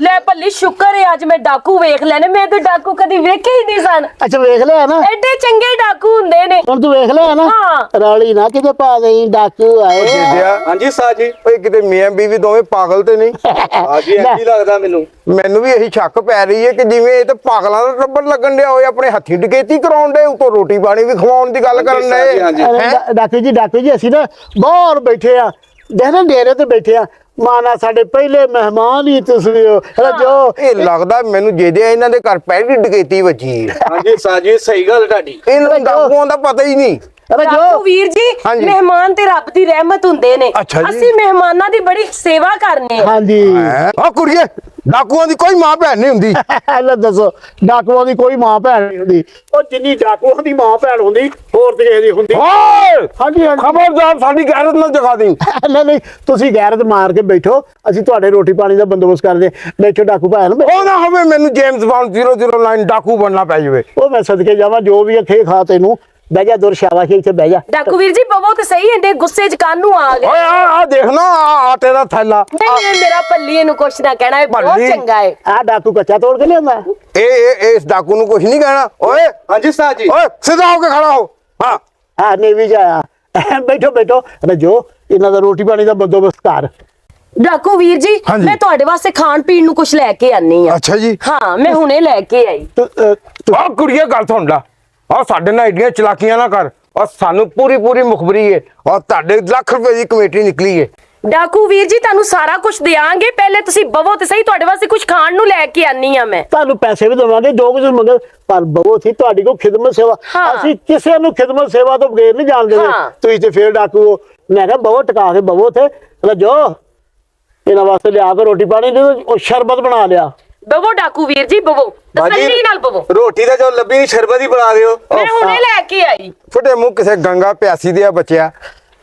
ਲੈ ਭੱਲੀ ਸ਼ੁਕਰ ਹੈ ਅੱਜ ਮੈਂ ਡਾਕੂ ਵੇਖ ਲੈਣੇ, ਮੈਂ ਤਾਂ ਡਾਕੂ ਕਦੀ ਵੇਖੇ ਹੀ ਨਹੀਂ ਸਨ। ਅੱਛਾ ਵੇਖ ਲਿਆ ਨਾ ਐਡੇ ਚੰਗੇ ਡਾਕੂ ਹੁੰਦੇ ਨੇ। ਹੁਣ ਤੂੰ ਵੇਖ ਲਿਆ ਨਾ ਹਾਂ। ਰੌਲੀ ਨਾ ਕਿਤੇ ਪਾ ਦੇਈ ਡਾਕੂ ਆਏ। ਜੇਦਿਆ ਹਾਂਜੀ ਉਸਤਾਦ ਜੀ। ਓਏ ਕਿਤੇ ਮੀਆਂ ਬੀਵੀ ਦੋਵੇਂ ਪਾਗਲ ਤੇ ਨਹੀਂ? ਹਾਂਜੀ ਇੰਜ ਹੀ ਲੱਗਦਾ ਮੈਨੂੰ। ਮੈਨੂੰ ਵੀ ਇਹੀ ਸ਼ੱਕ ਪੈ ਰਹੀ ਹੈ ਕਿ ਜਿਵੇਂ ਇਹ ਤੇ ਪਾਗਲਾਂ ਦਾ ਟੱਬਰ ਲੱਗਣ ਡਿਆ ਹੋਏ, ਆਪਣੇ ਹੱਥੀਂ ਡਕੈਤੀ ਕਰਾਉਣ ਦੇ ਉਤੋਂ ਰੋਟੀ ਪਾਣੀ ਵੀ ਖਵਾਉਣ ਦੀ ਗੱਲ ਕਰਨ ਦੇ। ਹਾਂਜੀ। ਡਾਕੂ ਜੀ ਅਸੀਂ ਨਾ ਬਾਹਰ ਬੈਠੇ ਆ ਦੇਖਣਾ ਡੇਰੇ ਤੇ ਬੈਠੇ ਆ। ਮਾਨਾ ਸਾਡੇ ਪਹਿਲੇ ਮਹਿਮਾਨ ਹੀ ਤੁਸੀਂ ਹੋ। ਜੋ ਇਹ ਲੱਗਦਾ ਮੈਨੂੰ ਜਿਹਦੇ ਇਹਨਾਂ ਦੇ ਘਰ ਪਹਿਲੀ ਡਕੈਤੀ ਵੱਜੀ ਹੈ। ਹਾਂਜੀ ਉਸਤਾਦ ਜੀ ਸਹੀ ਗੱਲ ਤੁਹਾਡੀ। ਇਹਨਾਂ ਡਾਕੂਆਂ ਦਾ ਪਤਾ ਹੀ ਨਹੀਂ। ਡਾਕੂ ਵੀਰ ਜੀ ਹਾਂਜੀ। ਮਹਿਮਾਨ ਤੇ ਰੱਬ ਦੀ ਰਹਿਮਤ ਹੁੰਦੇ ਨੇ। ਅੱਛਾ ਜੀ। ਅਸੀਂ ਮਹਿਮਾਨਾਂ ਦੀ ਬੜੀ ਸੇਵਾ ਕਰਨੇ ਆ। ਹਾਂਜੀ ਆ ਕੁੜੀਏ ਡਾਕੂਆਂ ਦੀ ਕੋਈ ਮਾਂ ਭੈਣ ਨਹੀਂ ਹੁੰਦੀ। ਲੈ ਦੱਸੋ ਡਾਕੂਆਂ ਦੀ ਕੋਈ ਮਾਂ ਭੈਣ ਨਹੀਂ ਹੁੰਦੀ। ਉਹ ਜਿੰਨੀ ਡਾਕੂਆਂ ਦੀ ਮਾਂ ਭੈਣ ਹੁੰਦੀ ਹੋਰ ਤੇ ਕਿਸੇ ਦੀ ਹੁੰਦੀ। ਓਏ ਹਾਂਜੀ ਹਾਂਜੀ ਖਬਰਦਾਰ ਸਾਡੀ ਗੈਰਤ ਨਾਲ ਜਗਾ ਦੀ। ਨਹੀਂ ਤੁਸੀਂ ਗੈਰਤ ਮਾਰ ਕੇ ਬੈਠੋ, ਅਸੀਂ ਤੁਹਾਡੇ ਰੋਟੀ ਪਾਣੀ ਦਾ ਬੰਦੋਬਸਤ ਕਰਦੇ। ਬੈਠੋ ਡਾਕੂ ਭੈਣ। ਉਹ ਨਾ ਹੋਵੇ ਮੈਨੂੰ ਜੇਮਸ ਬੌਂਡ 009 ਡਾਕੂ ਬਣਨਾ ਪੈ ਜਾਵੇ। ਉਹ ਮੈਂ ਸਦਕੇ ਜਾਵਾਂ ਜੋ ਵੀ ਖੇ ਖਾ ਤੈਨੂੰ। ਬਹਿ ਜਾ ਦੁਰ ਸ਼ਾਬਾਸ਼ ਇੱਥੇ ਬਹਿ ਜਾ। ਡਾਕੂ ਵੀਰ ਜੀ ਬਵੋ ਤੇ ਸਹੀ, ਐਡੇ ਗੁੱਸੇ ਚ ਕਾਨੂੰ ਆ ਗਏ। ਓਏ ਆ ਦੇਖਣਾ ਆਟੇ ਦਾ ਥੈਲਾ। ਨਹੀਂ ਮੇਰਾ ਭੱਲੀ ਇਹਨੂੰ ਕੁਛ ਨਾ ਕਹਿਣਾ, ਇਹ ਬਹੁਤ ਭੱਲੀ? ਚੰਗਾ ਹੈ। ਆ ਡਾਕੂ ਕੱਚਾ ਤੋੜ ਕੇ ਲਿਆਂਦਾ। ਇਹ ਇਸ ਡਾਕੂ ਨੂੰ ਕੁਝ ਨਹੀਂ ਕਹਿਣਾ। ਓਏ ਹਾਂਜੀ ਉਸਤਾਦ ਜੀ। ਓਏ ਸਿੱਧਾ ਹੋ ਕੇ ਖੜਾ ਹੋ। ਹਾਂ ਹਾਂ ਨੇਵੀ ਜਾ ਬੈਠੋ ਰਜੋ ਇਹਨਾਂ ਦਾ ਰੋਟੀ ਪਾਣੀ ਦਾ ਬੰਦੋਬਸਤ ਕਰ। ਡਾਕੂ ਵੀਰ ਜੀ ਹਾਂਜੀ। ਮੈਂ ਤੁਹਾਡੇ ਵਾਸਤੇ ਖਾਣ ਪੀਣ ਨੂੰ ਕੁਝ ਲੈ ਕੇ ਆਨੀ ਆ। ਅੱਛਾ ਜੀ। ਹਾਂ ਮੈਂ ਹੁਣੇ ਲੈ ਕੇ ਆਈ। ਆ ਕੁੜੀਏ ਗੱਲ ਸੁਣ ਲਾ। ਆ ਸਾਡੇ ਨਾਲ ਏਡੀਆਂ ਚਲਾਕੀਆਂ ਨਾ ਕਰ। ਔਰ ਸਾਨੂੰ ਪੂਰੀ ਮੁਖਬਰੀ ਹੈ। ਔਰ ਤੁਹਾਡੇ ਲੱਖ ਰੁਪਏ ਦੀ ਕਮੇਟੀ ਨਿਕਲੀ ਹੈ। ਡਾਕੂ ਵੀਰ ਜੀ ਤੁਹਾਨੂੰ ਸਾਰਾ ਕੁਝ ਦਿਆਂਗੇ, ਪਹਿਲੇ ਤੁਸੀਂ ਬਵੋ ਤੇ ਸਹੀ, ਤੁਹਾਡੇ ਵਾਸਤੇ ਕੁਝ ਖਾਣ ਨੂੰ ਲੈ ਕੇ ਆਨੀ ਆ ਮੈਂ। ਤੁਹਾਨੂੰ ਪੈਸੇ ਵੀ ਦੇਵਾਂਗੇ ਜੋ ਕੁਝ ਮੰਗੋ, ਪਰ ਬਹੁਤ ਹੀ ਤੁਹਾਡੀ ਕੋ ਖਿਦਮਤ ਸੇਵਾ। ਹਾਂ। ਅਸੀਂ ਕਿਸੇ ਨੂੰ ਖਿਦਮਤ ਸੇਵਾ ਤੋਂ ਬਗੈਰ ਨਹੀਂ ਜਾਣ ਦੇਵੇ। ਹਾਂ। ਤੁਸੀਂ ਤੇ ਫੇਰ ਡਾਕੂ ਹੋ। ਮੈਂ ਕਿਹਾ ਬਹੁਤ ਟਕਾ ਕੇ ਬਵੋ ਤੇ ਰਜੋ ਇਹਨਾਂ ਵਾਸਤੇ ਲਿਆ ਕੇ ਰੋਟੀ ਪਾਣੀ ਦੇ। ਉਹ ਸ਼ਰਬਤ ਬਣਾ ਲਿਆ। ਬਵੋ ਡਾਕੂ ਵੀਰ ਜੀ ਬਵੋ, ਤਸੱਲੀ ਨਾਲ ਬਵੋ। ਰੋਟੀ ਦਾ ਜੋ ਲੱਭੀ ਨਹੀਂ ਸ਼ਰਬਤ ਹੀ ਬਣਾ ਦਿਓ। ਮੈਂ ਹੁਣੇ ਲੈ ਕੇ ਆਈ। ਫਟੇ ਮੂੰਹ ਕਿਸੇ ਗੰਗਾ ਪਿਆਸੀ ਦੇ ਆ ਬੱਚਿਆ।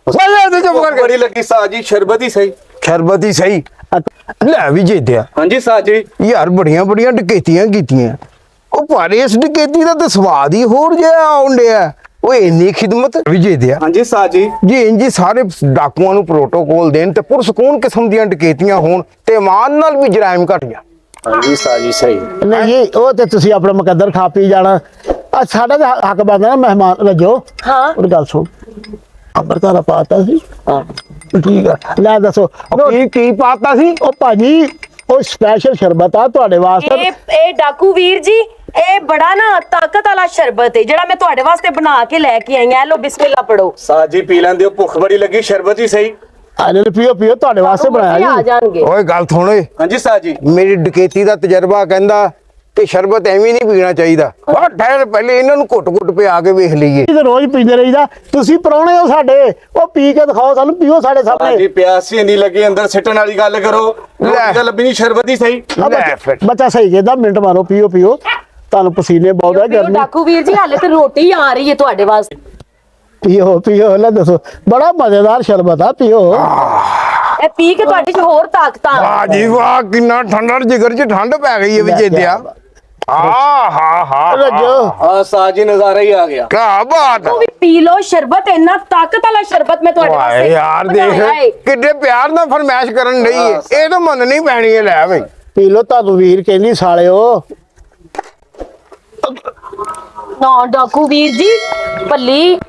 ਸਾਰੇ ਤੇ ਚੁੱਪ ਭੁੱਖ ਕਰਕੇ ਬੜੀ ਲੱਗੀ ਉਸਤਾਦ ਜੀ, ਸ਼ਰਬਤ ਹੀ ਸਹੀ। ਸ਼ਰਬਤ ਹੀ ਸਹੀ। ਲੈ ਵੀ ਜਿੱਦਿਆ ਹਾਂਜੀ ਉਸਤਾਦ ਜੀ। ਯਾਰ ਬੜੀਆਂ ਡਕੈਤੀਆਂ ਕੀਤੀਆਂ। ਉਹ ਪਰ ਇਸ ਡਕੈਤੀ ਦਾ ਤਾਂ ਸਵਾਦ ਹੀ ਹੋਰ ਜਿਹਾ ਆਉਂਦਿਆ। ਓਏ ਇੰਨੀ ਖਿਦਮਤ ਵੀ ਜਿੱਦਿਆ। ਹਾਂਜੀ ਉਸਤਾਦ ਜੀ। ਜੇ ਇੰਜ ਹੀ ਸਾਰੇ ਡਾਕੂਆਂ ਨੂੰ ਪ੍ਰੋਟੋਕੋਲ ਦੇਣ ਤੇ ਪੁਰਸਕੂਨ ਕਿਸਮ ਦੀਆਂ ਡਕੈਤੀਆਂ ਹੋਣ ਤੇ ਇਮਾਨ ਨਾਲ ਵੀ ਜਰਾਇਮ ਘਟ ਜਾਣ। ਹਾਂਜੀ ਉਸਤਾਦ ਜੀ ਸਹੀ। ਨਹੀਂ ਉਹ ਤੇ ਤੁਸੀਂ ਆਪਣਾ ਮੁਕੱਦਰ ਖਾ ਪੀ ਜਾਣਾ। ਆ ਸਾਡਾ ਤਾਂ ਹੱਕ ਬਣਦਾ ਨਾ ਮਹਿਮਾਨ ਰਜੋ। ਹਾਂ ਉਹ ਗੱਲ ਸੁਣ। ਅੰਮ੍ਰਿਤਾਰਾ ਪਾਤਾ ਸੀ ਹਾਂ ਠੀਕ ਆ ਲੈ ਦੱਸੋ ਕੀ ਪਾਤਾ ਸੀ? ਉਹ ਭਾਜੀ ਉਹ ਸਪੈਸ਼ਲ ਸ਼ਰਬਤ ਆ ਤੁਹਾਡੇ ਵਾਸਤੇ ਇਹ ਡਾਕੂ ਵੀਰ ਜੀ ਇਹ ਬੜਾ ਨਾ ਤਾਕਤ ਵਾਲਾ ਸ਼ਰਬਤ ਹੈ ਜਿਹੜਾ ਮੈਂ ਤੁਹਾਡੇ ਵਾਸਤੇ ਬਣਾ ਕੇ ਲੈ ਕੇ ਆਈ ਹਾਂ। ਲੋ ਬਿਸਮਿਲ੍ਲਾ ਪੜੋ। ਸਾਜੀ ਪੀ ਲੈਂਦੇ ਹੋ, ਭੁੱਖ ਬੜੀ ਲੱਗੀ, ਸ਼ਰਬਤ ਹੀ ਸਹੀ। ਆਲੇ ਪੀਓ ਪੀਓ ਤੁਹਾਡੇ ਵਾਸਤੇ ਆ ਬਣਾਇਆ ਜਾਣਗੇ। ਓਏ ਗੱਲ ਸੁਣ ਓਏ, ਹਾਂਜੀ ਸਾਜੀ। ਮੇਰੀ ਡਕੈਤੀ ਦਾ ਤਜਰਬਾ ਕਹਿੰਦਾ ਕਿ ਸ਼ਰਬਤ ਐਵੇਂ ਨਹੀਂ ਪੀਣਾ ਚਾਹੀਦਾ। ਉਹ ਠਹਿਰ ਪਹਿਲੇ ਇਹਨਾਂ ਨੂੰ ਘੁੱਟ-ਘੁੱਟ ਪਿਆ ਕੇ ਵੇਖ ਲਈਏ। ਜੀ ਤੇ ਰੋਜ਼ ਪੀਂਦੇ ਰਹੀਦਾ, ਤੁਸੀਂ ਪਰੌਣੇ ਹੋ ਸਾਡੇ, ਉਹ ਪੀ ਕੇ ਦਿਖਾਓ ਸਾਨੂੰ, ਪੀਓ ਸਾਡੇ ਸਾਜੀ ਸਾਹਮਣੇ। ਪਿਆਸੀ ਨਹੀਂ ਲੱਗੀ, ਅੰਦਰ ਸਿੱਟਣ ਵਾਲੀ ਗੱਲ ਕਰੋ। ਰੋਟੀ ਤਾਂ ਲੱਭਣੀ, ਸ਼ਰਬਤ ਹੀ ਸਹੀ। ਲੈ ਫਿਰ। ਬੱਚਾ ਸਹੀ ਕਹਿੰਦਾ, ਮਿੰਟ ਮਾਰੋ, ਪੀਓ ਪੀਓ, ਤੁਹਾਨੂੰ ਪਸੀਨੇ ਬਹੁਤ ਆ ਗਰਮੀ। ਡਾਕੂ ਵੀਰ ਜੀ ਹਾਲੇ ਤੇ ਰੋਟੀ ਆ ਰਹੀ ਹੈ ਤੁਹਾਡੇ ਵਾਸਤੇ। ਪੀਓ ਪੀਓ ਲੈ ਦੱਸੋ, ਬੜਾ ਮਜ਼ੇਦਾਰ ਸ਼ਰਬਤ ਆ, ਪੀਓ। ਇਹ ਪੀ ਕੇ ਤੁਹਾਡੇ 'ਚ ਹੋਰ ਤਾਕਤਾਂ ਆ। ਵਾਹ ਜੀ ਵਾਹ, ਕਿੰਨਾ ਠੰਡਾ ਜਿਗਰ 'ਚ ਠੰਡ ਪੈ ਗਈ ਹੈ ਵਿਚੇਦਿਆ। ਰੱਜੋ ਹਾਂ ਸਾਜੀ, ਨਜ਼ਾਰਾ ਹੀ ਆ ਗਿਆ। ਕਿਆ ਬਾਤ ਹੈ। ਉਹ ਵੀ ਪੀ ਲੋ ਸ਼ਰਬਤ, ਇੰਨਾ ਤਾਕਤ ਵਾਲਾ ਸ਼ਰਬਤ ਮੈਂ ਤੁਹਾਡੇ ਵਾਹ ਵਾਸਤੇ ਯਾਰ ਬਣਾਇਆ ਏ। ਦੇਖ ਕਿੱਡੇ ਪਿਆਰ ਨਾਲ ਫਰਮਾਇਸ਼ ਕਰਨ ਲਈ ਹੈ। ਇਹ ਤਾਂ ਮੰਨਣੀ ਪੈਣੀ ਹੈ। ਲੈ ਬਈ ਪੀ ਲੋ, ਤੁਹਾਨੂੰ ਵੀਰ ਕਹਿੰਦੀ ਸਾਲਿਓ। ਨਾ ਡਾਕੂ ਵੀਰ ਜੀ ਭੱਲੀ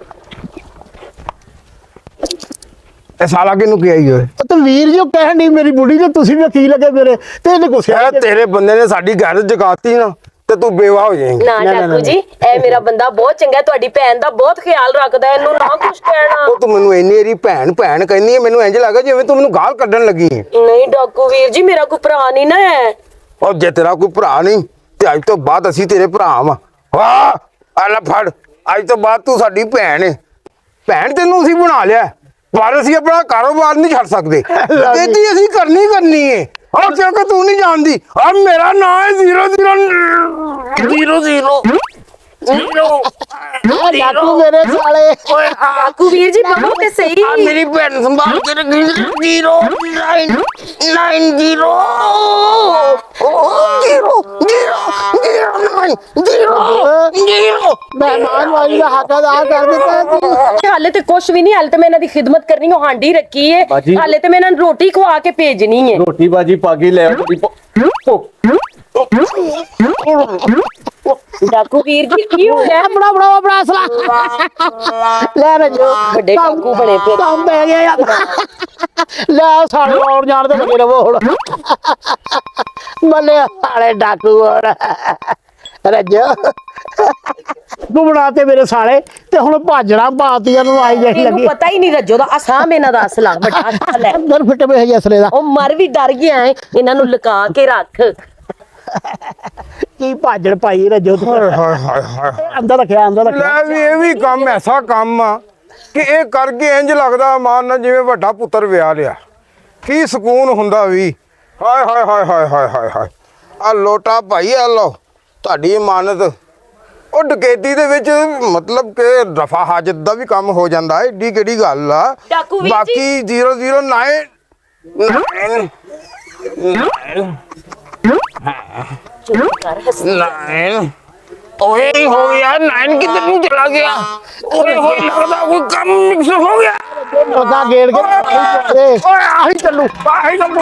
ਇਹ ਸਾਲਾ ਕਿਹਨੂੰ ਕਿਹਾ ਹੀ ਓਏ? ਉਹ ਤੇ ਵੀਰ ਜੋ ਕਹਿਣ ਦੀ ਮੇਰੀ ਬੁੱਢੀ ਤੇ ਤੁਸੀਂ ਵੀ ਕੀ ਲੱਗੇ ਮੇਰੇ ਤੇ ਇਹਨੇ ਗੁੱਸਿਆ ਇਹ ਤੇਰੇ ਬੰਦੇ ਨੇ ਸਾਡੀ ਘਰ ਜਗਾਤੀ ਨਾ ਤੇ ਤੂੰ ਬੇਵਾ ਹੋ ਜਾਏਂਗੀ। ਨਾ ਡਾਕੂ ਜੀ ਇਹ ਮੇਰਾ ਬੰਦਾ ਬਹੁਤ ਚੰਗਾ ਹੈ, ਤੁਹਾਡੀ ਭੈਣ ਦਾ ਬਹੁਤ ਖਿਆਲ ਰੱਖਦਾ ਹੈ, ਇਹਨੂੰ ਨਾ ਕੁਛ ਕਹਿਣਾ। ਉਹ ਤੂੰ ਮੈਨੂੰ ਇੰਨੀ ਏਰੀ ਭੈਣ ਭੈਣ ਕਹਿੰਦੀ ਹੈ, ਮੈਨੂੰ ਇੰਜ ਲੱਗਾ ਜਿਵੇਂ ਤੂੰ ਮੈਨੂੰ ਗਾਲ ਕੱਢਣ ਲੱਗੀ ਹੈ। ਨਹੀਂ ਡਾਕੂ ਵੀਰ ਜੀ ਮੇਰਾ ਕੋਈ ਭਰਾ ਨਹੀਂ ਨਾ ਹੈ। ਉਹ ਜੇ ਤੇਰਾ ਕੋਈ ਭਰਾ ਨਹੀਂ ਤੇ ਅੱਜ ਤੋਂ ਬਾਅਦ ਅਸੀਂ ਤੇਰੇ ਭਰਾ ਵਾਂ। ਵਾਹ ਆ ਲੈ ਫੜ, ਅੱਜ ਤੋਂ ਬਾਅਦ ਤੂੰ ਸਾਡੀ ਭੈਣ ਹੈ। ਭੈਣ ਤੈਨੂੰ ਅਸੀਂ ਬਣਾ ਲਿਆ, ਪਰ ਅਸੀਂ ਆਪਣਾ ਕਾਰੋਬਾਰ ਨਹੀਂ ਛੱਡ ਸਕਦੇ। ਤੇ ਅਸੀਂ ਕਰਨੀ ਹੈ। ਔਰ ਕਿਉਂਕਿ ਤੂੰ ਨਹੀਂ ਜਾਣਦੀ, ਔਰ ਮੇਰਾ ਨਾਮ ਹੈ 00000। ਡਾਕੂ ਮੇਰੇ ਸਾਲੇ। ਡਾਕੂ ਵੀਰ ਜੀ ਬਹੁਤ ਤੇ ਸਹੀ। ਮੇਰੀ ਭੈਣ ਸੰਭਾਲ ਕੇ ਰੱਖੀ 0990900। ਮਹਿਮਾਨ ਵਾਲੀ ਦਾ ਹੱਕ ਅਦਾ ਕਰ ਦਿੱਤਾ ਤੂੰ। ਹਾਲੇ ਤੇ ਕੁਛ ਵੀ ਨਹੀਂ, ਹਾਲੇ ਤੇ ਮੈਂ ਇਹਨਾਂ ਦੀ ਖਿਦਮਤ ਕਰਨੀ, ਉਹ ਹਾਂਡੀ ਰੱਖੀ ਹੈ। ਬਾਜੀ। ਹਾਲੇ ਤੇ ਮੈਂ ਇਹਨਾਂ ਨੂੰ ਰੋਟੀ ਖਵਾ ਕੇ ਭੇਜਣੀ ਹੈ। ਰੋਟੀ ਬਾਜੀ ਪਾਗੀ ਲੈ ਆਓ। ਡਾਕੂ ਵੀਰ ਜੀ ਕੀ ਹੋ ਗਿਆ? ਬੜਾ ਅਸਲਾ ਲੈ ਰੱਜੋ, ਵੱਡੇ ਡਾਕੂ ਬਣੇ ਫਿਰ। ਕੰਮ ਪੈ ਗਿਆ ਯਾਰ। ਲੈ ਸਾਡੇ ਆਉਣ ਜਾਣ ਤੇ ਲੱਗੇ ਰਵੋ ਹੁਣ। ਮੱਲੇ ਸਾਲੇ ਡਾਕੂ ਹੁਣ ਰੱਜੋ ਤੂੰ ਬਣਾਤੇ ਮੇਰੇ ਸਾਲੇ ਤੇ ਹੁਣ ਭਾਜਣਾ ਬਾਤੀਆਂ ਨੂੰ ਆਈ ਜਾਈ ਇਹਨੂੰ ਲੱਗੀ। ਪਤਾ ਹੀ ਨਹੀਂ ਰੱਜੋ ਦਾ ਅਸਾਮ ਇਹਨਾਂ ਦਾ ਅਸਲਾ ਵੱਡਾ ਅਸਲ ਹੈ। ਅੰਦਰ ਫਿੱਟ ਪਏ ਹਜੇ ਅਸਲੇ ਦਾ। ਉਹ ਮਰ ਵੀ ਡਰ ਗਿਆ ਹੈ, ਇਹਨਾਂ ਨੂੰ ਲੁਕਾ ਕੇ ਰੱਖ। ਕੀ ਭਾਜਣ ਪਾਈ ਰੱਜੋ ਤੂੰ। ਅੰਦਰ ਰੱਖਿਆ ਅੰਦਰ ਰੱਖਿਆ। ਲੈ ਵੀ ਇਹ ਵੀ ਕੰਮ ਐਸਾ ਕੰਮ ਆ ਕਿ ਇਹ ਕਰਕੇ ਇੰਜ ਲੱਗਦਾ ਮਾਨ ਨਾਲ ਜਿਵੇਂ ਵੱਡਾ ਪੁੱਤਰ ਵਿਆਹ ਲਿਆ। ਕੀ ਸਕੂਨ ਹੁੰਦਾ ਵੀ। ਹਾਏ ਹਾਏ ਹਾਏ ਹਾਏ ਹਾਏ ਹਾਏ ਹਾਏ। ਆ ਲੋਟਾ ਭਾਈ ਆ ਲਓ ਤੁਹਾਡੀ ਇਮਾਨਤ। ਉਹ ਡਕੈਤੀ ਦੇ ਵਿੱਚ ਮਤਲਬ ਕਿ ਰਫਾ ਹਾਜਤ ਦਾ ਵੀ ਕੰਮ ਹੋ ਜਾਂਦਾ, ਏਡੀ ਕਿਹੜੀ ਗੱਲ ਆ। ਡਾਕੂ ਵੀਰ ਜੀ। ਬਾਕੀ 009 ਓਏ ਹੋ ਗਿਆ 9 ਕਿੱਧਰ ਨੂੰ ਚਲਾ ਗਿਆ। ਓਏ ਹੋਏ ਲੱਗਦਾ ਕੋਈ ਕੰਮ ਮਿਕਸ ਹੋ ਗਿਆ। ਉਹਦਾ ਗੇੜ ਕੇ ਓਏ ਆਹੀ ਚੱਲੂ ਆਹੀ ਚੱਲੂ।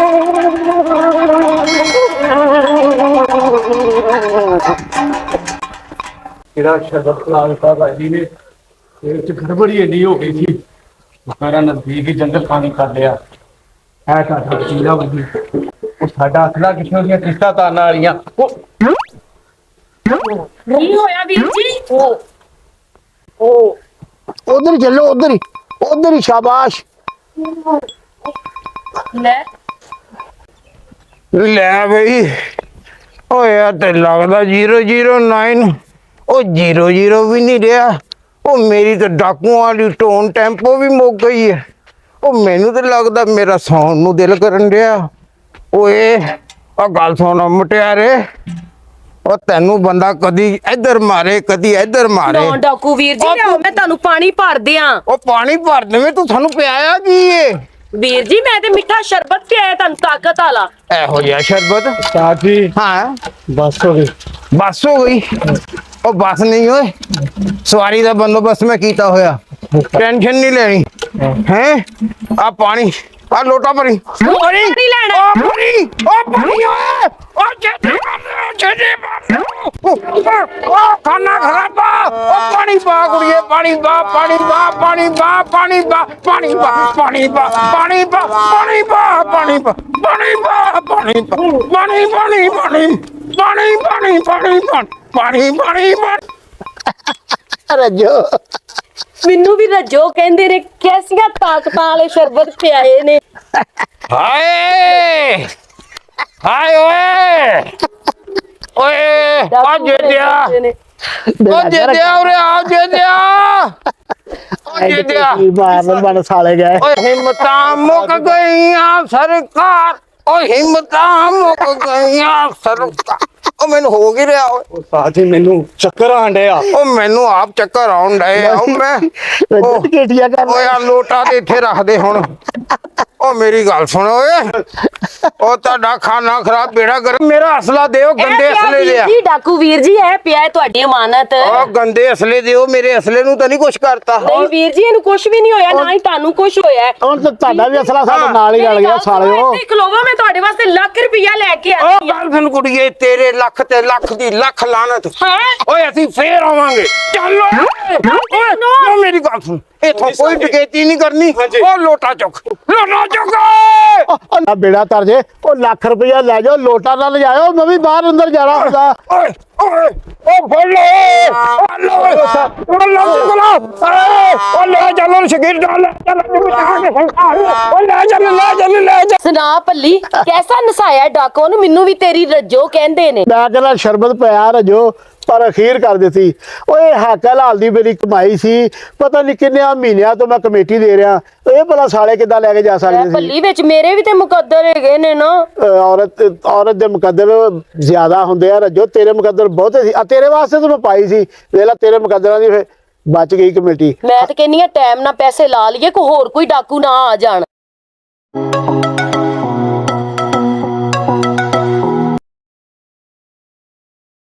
ਕਿਹੜਾ ਸ਼ਰਬਤ ਲਾਲਤਾ ਬਾਜੀ ਨੇ, ਇਹ ਚ ਗੜਬੜੀ ਇੰਨੀ ਹੋ ਗਈ ਸੀ। ਮੇਰਾ ਨਜ਼ਦੀਕ ਹੀ ਜੰਗਲ ਪਾਣੀ ਕਰ ਲਿਆ ਹੈ। ਸਾਡਾ ਕੀੜਾ ਬੁੱਧੀ, ਉਹ ਸਾਡਾ ਅਸਲਾ ਕਿੱਥੋਂ ਦੀਆਂ ਕਿਸ਼ਤਾਂ ਤਾਰਨ ਵਾਲੀਆਂ। ਕੀ ਹੋਇਆ ਵੀਰ ਜੀ? ਉਧਰ ਹੀ ਚੱਲੋ, ਉਧਰ ਹੀ ਸ਼ਾਬਾਸ਼। ਲੈ ਲੈ ਬਈ ਓਏ ਆ ਤੇ ਲੱਗਦਾ 009 ਉਹ 00 ਵੀ ਨਹੀਂ ਰਿਹਾ। ਉਹ ਮੇਰੀ ਤਾਂ ਡਾਕੂਆਂ ਵਾਲੀ ਟੋਨ ਟੈਂਪੋ ਵੀ ਮੁੱਕ ਗਈ ਹੈ। ਉਹ ਮੈਨੂੰ ਤਾਂ ਲੱਗਦਾ ਮੇਰਾ ਸੌਣ ਨੂੰ ਦਿਲ ਕਰਨ ਡਿਆ। ਓਏ ਆ ਗੱਲ ਸੁਣ ਮੁਟਿਆਰੇ, ਉਹ ਤੈਨੂੰ ਬੰਦਾ ਕਦੀ ਇੱਧਰ ਮਾਰੇ ਕਦੀ ਇੱਧਰ ਮਾਰੇ। ਨਾ ਡਾਕੂ ਵੀਰ ਜੀ ਲਿਆਓ, ਮੈਂ ਤੁਹਾਨੂੰ ਪਾਣੀ ਭਰ ਦਿਆਂ। ਉਹ ਪਾਣੀ ਭਰ ਦੇਵੇਂ ਤੂੰ ਸਾਨੂੰ ਪਿਆਇਆ ਕੀ ਏ? ਵੀਰ ਜੀ ਮੈਂ ਤੇ ਮਿੱਠਾ ਸ਼ਰਬਤ ਪਿਆਇਆ ਤੁਹਾਨੂੰ ਤਾਕਤ ਵਾਲਾ। ਇਹੋ ਜਿਹਾ ਸ਼ਰਬਤ। ਸਾਜੀ ਹਾਂ ਬਸ ਹੋ ਗਈ। ਬੱਸ ਹੋ ਗਈ। ਉਹ ਬੱਸ ਨਹੀਂ ਓਏ, ਸਵਾਰੀ ਦਾ ਬੰਦੋਬਸਤ ਮੈਂ ਕੀਤਾ ਹੋਇਆ, ਟੈਨਸ਼ਨ ਨਹੀਂ ਲੈਣੀ ਹੈ। ਆ ਪਾਣੀ ਆ ਲੋਟਾ ਭਰੀ। ਪਾਣੀ ਲੈਣਾ? ਉਹ ਪਾਣੀ ਓਏ ਉਹ ਛੇਤੀ ਮਾਰ ਉਹ ਖਾਣਾ ਖਰਾਬਾ ਉਹ ਪਾਣੀ ਪਾ ਕੁੜੀਏ ਪਾਣੀ ਪਾ ਪਾਣੀ ਪਾ ਪਾਣੀ ਪਾ ਪਾਣੀ ਪਾ ਪਾਣੀ ਪਾ ਪਾਣੀ ਪਾ ਪਾਣੀ ਪਾ ਪਾਣੀ ਪਾ ਪਾਣੀ ਪਾ ਪਾਣੀ ਪਾ ਪਾਣੀ ਪਾ ਪਾਣੀ ਪਾਣੀ ਪਾਣੀ ਪਾਣੀ ਪਾਣੀ ਪਾਣੀ ਪਾਣੀ ਪਾਣੀ ਰੱਜੋ ਮੈਨੂੰ ਵੀ ਰੱਜੋ ਕਹਿੰਦੇ ਨੇ, ਕੈਸੀਆਂ ਤਾਕਤਾਂ ਵਾਲੇ ਸ਼ਰਬਤ ਪਿਆਏ ਨੇ। ਹਾਏ ਹਾਏ ਓਏ ਓਏ ਆ ਜੇਦਿਆ ਉਹ ਜੇਦਿਆ ਉਰੇ ਆ ਜੇਦਿਆ ਉਹ ਜੇਦਿਆ ਮਾਰਨ ਬਣ ਸਾਲੇ ਗਏ। ਓਏ ਹਿੰਮਤਾਂ ਮੁੱਕ ਗਈਆਂ ਸਰਕਾਰ ਓਏ ਹਿੰਮਤਾਂ ਮੁੱਕ ਗਈਆਂ ਸਰਕਾਰ ਉਹ ਮੈਨੂੰ ਹੋ ਗਈ ਰਿਹਾ ਓਏ ਉਹ ਸਾਜੀ ਮੈਨੂੰ ਚੱਕਰ ਆਣ ਡਿਆ। ਉਹ ਮੈਨੂੰ ਆਪ ਚੱਕਰ ਆਉਣ ਡਏ ਆ ਉਹ ਮੈਂ ਰੱਜੋ ਤੇ ਕੇਟੀਆਂ ਕਰ ਓਏ ਆ ਲੋਟਾ ਤੇ ਇੱਥੇ ਰੱਖ ਦੇ ਹੁਣ ਉਹ ਮੇਰੀ ਗੱਲ ਸੁਣ ਓਏ ਉਹ ਤੁਹਾਡਾ ਖਾਣਾ ਖਰਾਬ ਬੇੜਾ ਕਰ ਮੇਰਾ ਅਸਲਾ ਦਿਓ ਗੰਦੇ ਅਸਲੇ ਦੇ ਆ ਜੀ ਡਾਕੂ ਵੀਰ ਜੀ, ਇਹ ਪਿਆ ਹੈ ਤੁਹਾਡੀ ਅਮਾਨਤ। ਉਹ ਗੰਦੇ ਅਸਲੇ ਦਿਓ ਮੇਰੇ ਅਸਲੇ ਨੂੰ ਤਾਂ ਨਹੀਂ ਕੁਛ ਕਰਤਾ ਨਹੀਂ ਵੀਰ ਜੀ, ਇਹਨੂੰ ਕੁਝ ਵੀ ਨਹੀਂ ਹੋਇਆ, ਨਾ ਹੀ ਤੁਹਾਨੂੰ ਕੁਝ ਹੋਇਆ ਹੈ। ਹੁਣ ਤਾਂ ਤੁਹਾਡਾ ਵੀ ਅਸਲਾ ਸਾਡੇ ਨਾਲ ਹੀ ਰਲ ਗਿਆ ਸਾਲਿਓ। ਇੱਥੇ ਖਲੋਵਾ, ਮੈਂ ਤੁਹਾਡੇ ਵਾਸਤੇ ਲੱਖ ਰੁਪਇਆ ਲੈ ਕੇ ਉਹ ਆਈ ਹਾਂ। ਗੱਲ ਸੁਣ ਕੁੜੀਏ ਤੇਰੇ ਲੱਖ ਤੇ ਲੱਖ ਦੀ ਲੱਖ ਲਾਨਤ ਹੈਂ? ਓਏ ਅਸੀਂ ਫੇਰ ਆਵਾਂਗੇ ਚੱਲ ਓਏ ਓਏ ਮੇਰੀ ਗੱਲ ਸੁਣ ਇਥੋਂ ਕੋਈ ਟਿਕੇਤੀ ਨਹੀਂ ਕਰਨੀ ਉਹ ਲੋਟਾ ਚੁੱਕ ਆ ਬੇੜਾ ਤਰ ਜੇ ਉਹ ਲੱਖ ਰੁਪਇਆ ਲੈ ਜਾਓ, ਲੋਟਾ ਨਾ ਲਿਜਾਓ, ਮੈਂ ਵੀ ਬਾਹਰ ਅੰਦਰ ਜਾਣਾ ਹੁੰਦਾ। ਓਏ ਓਏ ਉਹ ਫੜ ਲੈ ਉਹ ਲੈ ਉਹ ਲੈ ਚੱਲ ਸ਼ਗੀਰ ਡਾਲ ਚੱਲ ਉਹ ਲੈ ਚੱਲ ਸੁਣਾ ਭੱਲੀ, ਕੈਸਾ ਨਸਾਇਆ ਡਾਕੋ ਨੂੰ? ਮੈਨੂੰ ਵੀ ਤੇਰੀ ਰੱਜੋ ਕਹਿੰਦੇ ਨੇ। ਮੈਂ ਕਹਿੰਦਾ ਸ਼ਰਬਤ ਪਿਆ ਰੱਜੋ, ਪਰ ਅਖੀਰ ਕਰ ਦਿੱਤੀ। ਓਏ ਹਾਕਾ ਲਾਲ ਦੀ ਮੇਰੀ ਕਮਾਈ ਸੀ, ਪਤਾ ਨਹੀਂ ਕਿੰਨੇ ਮਹੀਨਿਆਂ ਤੋਂ ਮੈਂ ਕਮੇਟੀ ਦੇ ਰਿਹਾ। ਇਹ ਭਲਾ ਸਾਲੇ ਕਿੱਦਾਂ ਲੈ ਕੇ ਜਾ ਸਕਦੇ ਸੀ? ਭੱਲੀ ਵਿੱਚ ਮੇਰੇ ਵੀ ਤੇ ਮੁਕੱਦਰ ਹੈਗੇ ਨੇ ਨਾ। ਔਰਤ ਦੇ ਮੁਕੱਦਰ ਜ਼ਿਆਦਾ ਹੁੰਦੇ ਆ ਰੱਜੋ, ਤੇਰੇ ਮੁਕੱਦਰ ਬਹੁਤੇ ਸੀ। ਆ ਤੇਰੇ ਵਾਸਤੇ ਤਾਂ ਮੈਂ ਪਾਈ ਸੀ, ਵੇਖ ਲੈ ਤੇਰੇ ਮੁਕੱਦਰਾਂ ਦੀ ਫਿਰ ਬਚ ਗਈ ਕਮੇਟੀ। ਮੈਂ ਤਾਂ ਕਹਿੰਨੀ ਆ ਟਾਈਮ ਨਾਲ ਪੈਸੇ ਲਾ ਲਈਏ, ਕੋਈ ਹੋਰ ਕੋਈ ਡਾਕੂ ਨਾ ਆ ਜਾਣ।